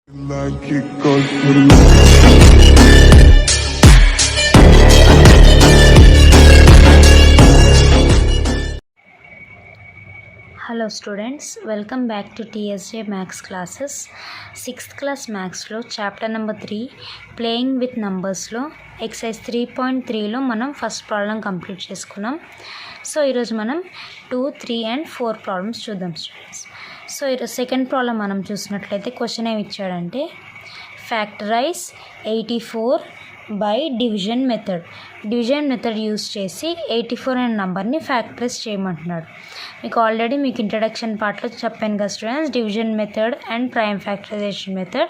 Like it goes to the Hello students, welcome back to TSJ Maths classes. 6th class Maths లో chapter number 3 playing with నంబర్స్లో exercise 3.3లో మనం first problem complete చేసుకున్నాం. So ఈరోజు మనం 2, 3 and 4 problems చూద్దాం students. So ఈరోజు second problem మనం చూసినట్లయితే క్వశ్చన్ ఏమి ఇచ్చాడంటే factorise 84 by division method use చేసి 84 అనే నెంబర్ని ఫ్యాక్టరైజ్ చేయమంటున్నాడు. మీకు ఆల్రెడీ ఇంట్రడక్షన్ పార్ట్లో చెప్పాను కదా students, division method and prime factorization method.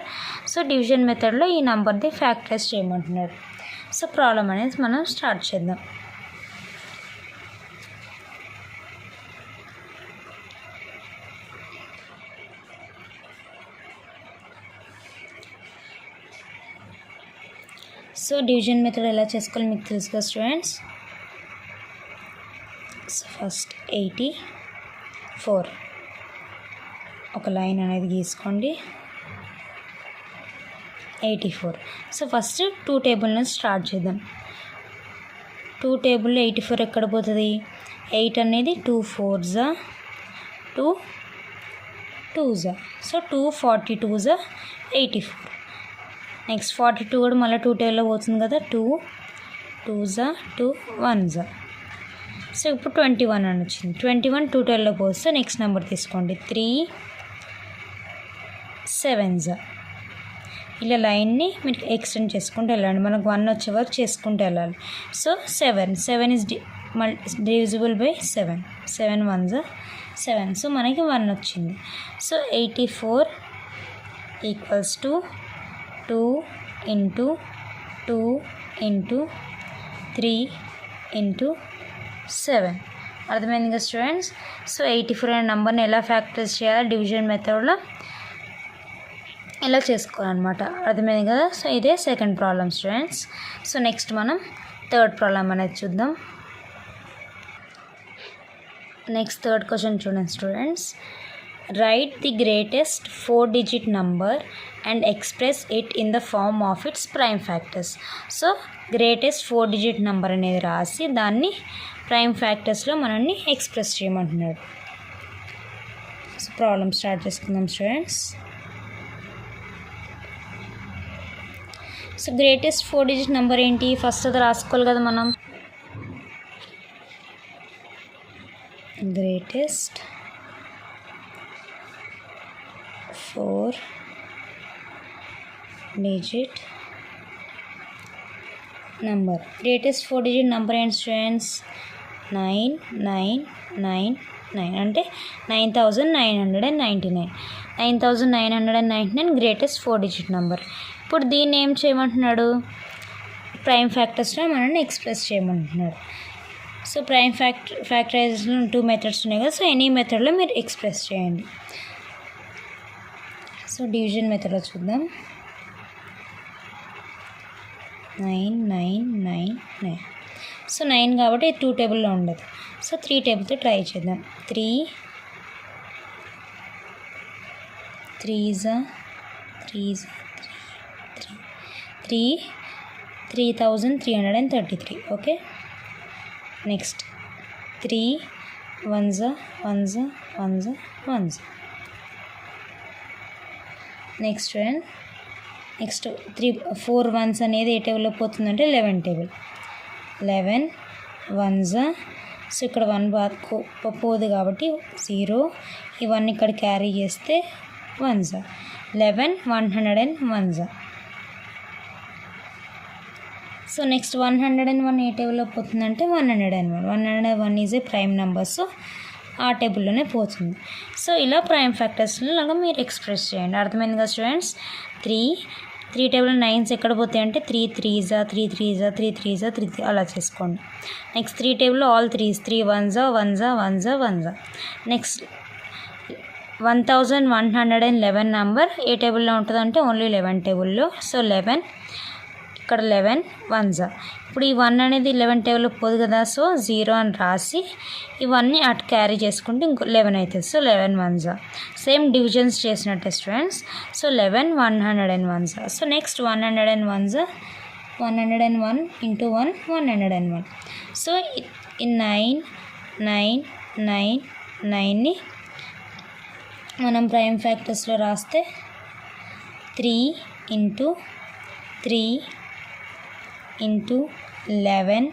So division మెథడ్లో ఈ నెంబర్ని ఫ్యాక్టరైజ్ చేయమంటున్నాడు. సో ప్రాబ్లం అనేది మనం స్టార్ట్ చేద్దాం. సో డివిజన్ మెథడ్ ఎలా చేసుకోవాలి మీకు తెలుసు కదా స్టూడెంట్స్. సో ఫస్ట్ 84 ఒక లైన్ అనేది గీసుకోండి. 84. సో ఫస్ట్ 2 టేబుల్ నుంచి స్టార్ట్ చేద్దాం. 2 టేబుల్లో 84 ఎక్కడ పోతుంది? 8 అనేది 2 4s 2 2s. So 2 42s 84. Next 42 కూడా మళ్ళీ 2 టేబుల్లో పోతుంది కదా, 2 2s 2 1s. సో ఇప్పుడు 21 అని వచ్చింది. 21 2 టేబుల్లో పోస్తే నెక్స్ట్ నెంబర్ తీసుకోండి, 3 7s. ఇలా లైన్ని మీరు ఎక్స్టెండ్ చేసుకుంటూ వెళ్ళండి. మనకు 1 వచ్చే వరకు చేసుకుంటూ వెళ్ళాలి. So 7 is divisible by 7. 7 1s 7. So మనకి 1 వచ్చింది. So 84 equals to 2 into 2 into 3 into 7. అర్థమైంది కదా స్టూడెంట్స్. సో 84 అనే నెంబర్ని ఎలా ఫ్యాక్టరైజ్ చేయాలి డివిజన్ మెథడ్లో ఎలా చేసుకోవాలన్నమాట. అర్థమైంది కదా. సో ఇదే second problem students. So next మనం థర్డ్ ప్రాబ్లమ్ అనేది చూద్దాం. నెక్స్ట్ థర్డ్ క్వశ్చన్ చూడండి students. Write the greatest 4-digit number and express it in the form of its prime factors. So greatest 4-digit number అనేది రాసి దాన్ని ప్రైమ్ ఫ్యాక్టర్స్లో మనల్ని express చేయమంటున్నాడు. సో ప్రాబ్లమ్ స్టార్ట్ చేసుకుందాం students. So greatest 4-digit number ఏంటి? First అది రాసుకోవాలి కదా మనం. Greatest 4-digit number. Greatest 4-digit number ఏంటి స్టూడెంట్స్? 9999 అంటే 9999. 9999 గ్రేటెస్ట్ 4-digit నెంబర్. ఇప్పుడు దీన్ని ఏం చేయమంటున్నాడు? ప్రైమ్ ఫ్యాక్టర్స్లో మనల్ని ఎక్స్ప్రెస్ చేయమంటున్నాడు. సో ప్రైమ్ ఫ్యాక్టరైజేషన్లో 2 మెథడ్స్ ఉన్నాయి కదా. సో ఎనీ మెథడ్లో మీరు ఎక్స్ప్రెస్ చేయండి. సో డివిజన్ మెథడ్లో చూద్దాం. 9999. సో 9 కాబట్టి 2 టేబుల్లో ఉండదు. సో 3 టేబుల్తో ట్రై చేద్దాం. 3 3s 3333. Okay. Next 3 1s 1s 1s 1s. Next 4 1s అనేది ఏ టేబుల్లో పోతుందంటే 11 టేబుల్. 11 1s. సో ఇక్కడ 1 పోదు కాబట్టి 0. ఈ 1 ఇక్కడ క్యారీ చేస్తే 1s. 11 101s. సో నెక్స్ట్ 101 ఏ టేబుల్లో పోతుందంటే 101. 101 is a prime number. So ఆ టేబుల్లోనే పోతుంది. సో ఇలా ప్రైమ్ ఫ్యాక్టర్స్లో లాగా మీరు ఎక్స్ప్రెస్ చేయండి. అర్థమైంది కదా స్టూడెంట్స్. 3 టేబుల్లో 9s ఎక్కడ పోతాయి అంటే 3 3s 3 3s 3 3s 3 అలా చేసుకోండి. నెక్స్ట్ 3 టేబుల్లో all 3s 3 1s 1s 1s 1s. Next 1111 number ఏ టేబుల్లో ఉంటుందంటే ఓన్లీ 11 టేబుల్లో. సో 11 ఇక్కడ 11 1s. ఇప్పుడు ఈ 1 అనేది 11 టేబుల్లో పోదు కదా, సో 0 అని రాసి ఇవన్నీ అటు క్యారీ చేసుకుంటే ఇంకో 11 అవుతుంది. So 11 1s. సేమ్ డివిజన్స్ చేసినట్టే students. So 11 101s. So next 101s 101 into 1 101. So ఈ 9ని మనం ప్రైమ్ ఫ్యాక్టర్స్లో రాస్తే 3 ఇంటూ 3 ఇంటూ 11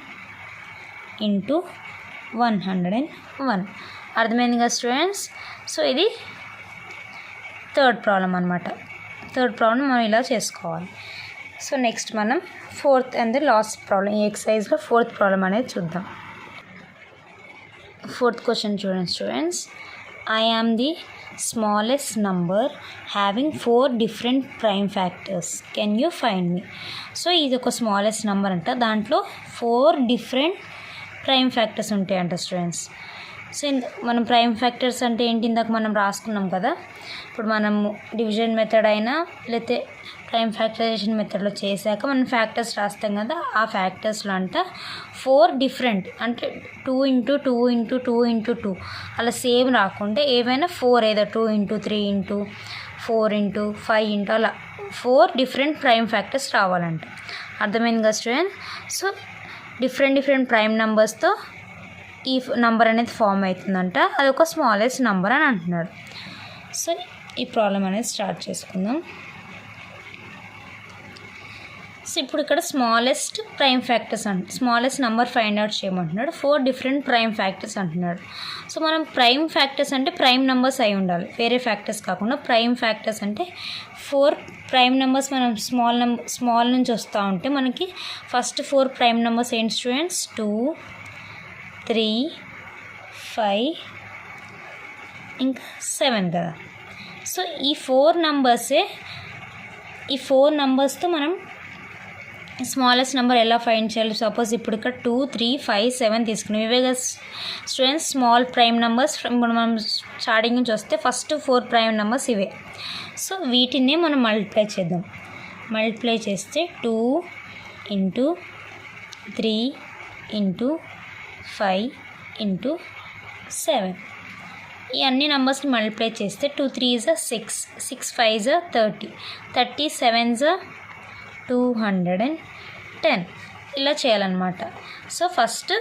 ఇంటూ 101. అర్థమైంది కదా స్టూడెంట్స్. సో ఇది థర్డ్ ప్రాబ్లం అనమాట. థర్డ్ ప్రాబ్లం మనం ఇలా చేసుకోవాలి. సో నెక్స్ట్ మనం ఫోర్త్ అండ్ లాస్ట్ ప్రాబ్లం, ఈ ఎక్సర్సైజ్లో ఫోర్త్ ప్రాబ్లం అనేది చూద్దాం. ఫోర్త్ క్వశ్చన్ చూడండి students. I am the smallest number having 4 different prime factors. Can you find me? So ఇది ఒక స్మాలెస్ట్ నెంబర్ అంట, దాంట్లో 4 డిఫరెంట్ ప్రైమ్ ఫ్యాక్టర్స్ ఉంటాయంట స్టూడెంట్స్. సో మనం ప్రైమ్ ఫ్యాక్టర్స్ అంటే ఏంటి ఇందాక మనం రాసుకున్నాం కదా. ఇప్పుడు మనం డివిజన్ మెథడ్ అయినా లేకపోతే ప్రైమ్ ఫ్యాక్టరైజేషన్ మెథడ్లో చేశాక మనం ఫ్యాక్టర్స్ రాస్తాం కదా, ఆ ఫ్యాక్టర్స్లో అంట 4 డిఫరెంట్ అంటే 2 ఇంటూ 2 ఇంటూ 2 ఇంటూ 2 అలా సేమ్ రాకుండా ఏవైనా 4 ఏదో 2 ఇంటూ 3 ఇంటూ 4 ఇంటూ 5 ఇంటూ అలా 4 డిఫరెంట్ ప్రైమ్ ఫ్యాక్టర్స్ రావాలంట. అర్థమైంది కదా స్టూడెంట్. సో డిఫరెంట్ ప్రైమ్ నెంబర్స్తో ఈ నంబర్ అనేది ఫామ్ అవుతుందంట, అది ఒక స్మాలెస్ట్ నెంబర్ అని అంటున్నాడు. సో ఈ ప్రాబ్లం అనేది స్టార్ట్ చేసుకుందాం. సో ఇప్పుడు ఇక్కడ smallest prime factors smallest number find out చేయమంటున్నాడు. 4 డిఫరెంట్ ప్రైమ్ ఫ్యాక్టర్స్ అంటున్నాడు. సో మనం ప్రైమ్ ఫ్యాక్టర్స్ అంటే ప్రైమ్ నెంబర్స్ అయి ఉండాలి, వేరే ఫ్యాక్టర్స్ కాకుండా. ప్రైమ్ ఫ్యాక్టర్స్ అంటే 4 ప్రైమ్ నెంబర్స్ మనం స్మాల్ నుంచి వస్తూ ఉంటే మనకి ఫస్ట్ 4 ప్రైమ్ నెంబర్స్ ఏంటి స్టూడెంట్స్? 2 3 5 ఇంకా 7 కదా. సో ఈ 4 నెంబర్స్తో మనం స్మాలెస్ట్ నెంబర్ ఎలా ఫైండ్ చేయాలి? సపోజ్ ఇప్పుడు ఇక్కడ 2 3 5 7 తీసుకున్నాం, ఇవే కదా స్టూడెంట్స్ స్మాల్ ప్రైమ్ నెంబర్స్. ఇప్పుడు మనం స్టార్టింగ్ నుంచి వస్తే ఫస్ట్ 4 ప్రైమ్ నెంబర్స్ ఇవే. సో వీటిని మనం మల్టిప్లై చేద్దాం. మల్టిప్లై చేస్తే 2 ఇంటూ 3 ఇంటూ 5 ఇంటూ 7, ఈ అన్ని నెంబర్స్ని మల్టిప్లై చేస్తే 2 3s 6, 6 5s 30, 30 7s 210 ఇలా చేయాలన్నమాట. సో ఫస్ట్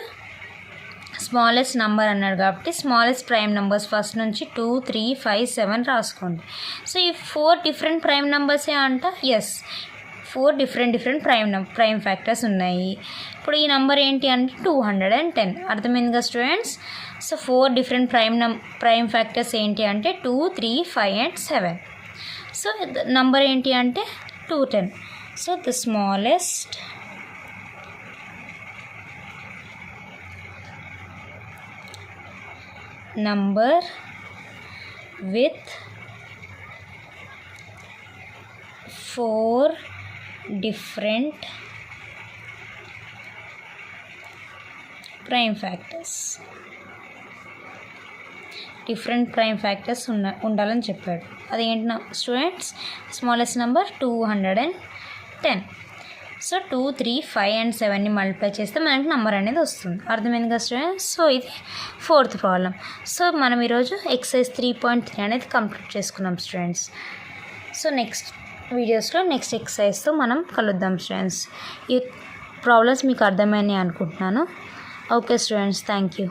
స్మాలెస్ట్ నెంబర్ అన్నాడు కాబట్టి స్మాలెస్ట్ ప్రైమ్ నెంబర్స్ ఫస్ట్ నుంచి 2 3 5 7 రాసుకోండి. సో ఈ 4 డిఫరెంట్ ప్రైమ్ నెంబర్సే అంట. ఎస్, 4 డిఫరెంట్ ప్రైమ్ ఫ్యాక్టర్స్ ఉన్నాయి. ఇప్పుడు ఈ నెంబర్ ఏంటి అంటే 210. అర్థమైంది కదా students. So 4 different prime factors ఏంటి అంటే 2 3 5 and 7. సో నంబర్ ఏంటి అంటే 210. So the smallest number with 4 different prime factors. Different prime factors ఉండాలని చెప్పాడు. అది ఏంటి students? Smallest number 210. So 2 3 5 and 7ని మల్టిప్లై చేస్తే మనకి నెంబర్ అనేది వస్తుంది. అర్థమైంది కదా స్టూడెంట్స్. సో ఇది ఫోర్త్ ప్రాబ్లం. సో మనం ఈరోజు ఎక్సర్సైజ్ 3.3 అనేది కంప్లీట్ చేసుకున్నాం స్టూడెంట్స్. సో నెక్స్ట్ వీడియోస్లో నెక్స్ట్ ఎక్సర్సైజ్తో మనం కలుద్దాం స్టూడెంట్స్. ఈ ప్రాబ్లమ్స్ మీకు అర్థమైనాయి అనుకుంటున్నాను. Okay students, thank you.